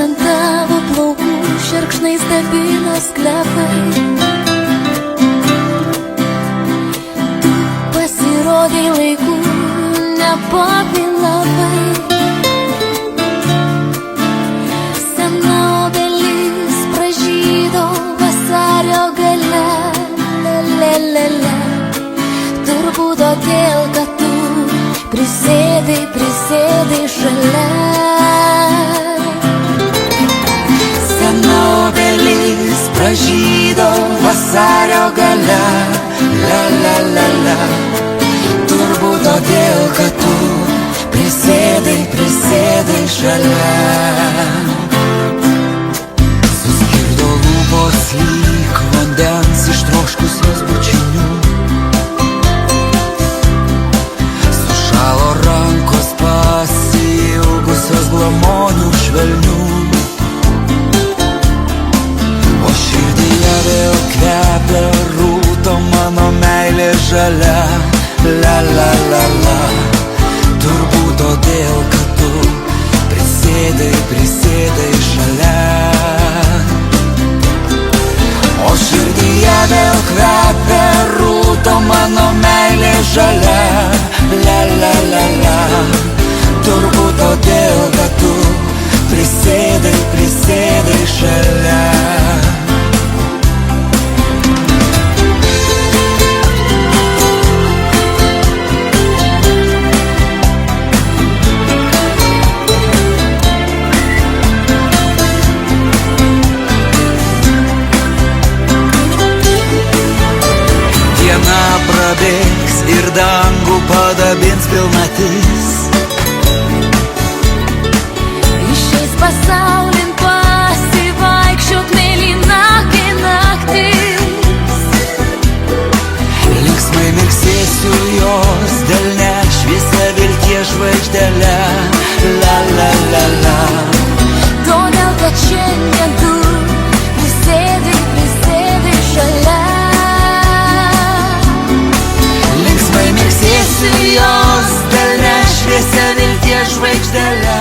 ant tavo plaukų šerkšnais dabina sklepai. Tu pasirodai laiku, nepapilapai. Sena obelis pražydo vasario gale, lelelele. Turbūt todėl, kad tu prisėdai šalia. Sena obelis pražydo vasario gale, lelelele. Turbūt todėl, kad tu prisėdai šalia. Suskirdo lūpos lyg vandens ištroškusios bučinių. Sušalo rankos pasiilgusios glamonių švelnių. O širdyje vėl kvepia rūto mano meilė žalia, la la la la. Turbūt todėl, kad tu prisėdai šalia. O širdyje vėl kvepia rūto mano meilė žalia, la la la la. Turbūt todėl, kad tu prisėdai šalia. Diena prabėgs ir dangų padabins pilnatis. Išeis pasaulin pasivaikščiot mėlyna kai naktis. Linksmai mirksėsiu jos delne šviesia vilties žvaigždele, la la la la. Todėl, kad šiandien tu prisėdai šalia. Linksmai mirksėsiu jos delne šviesia vilties žvaigždele.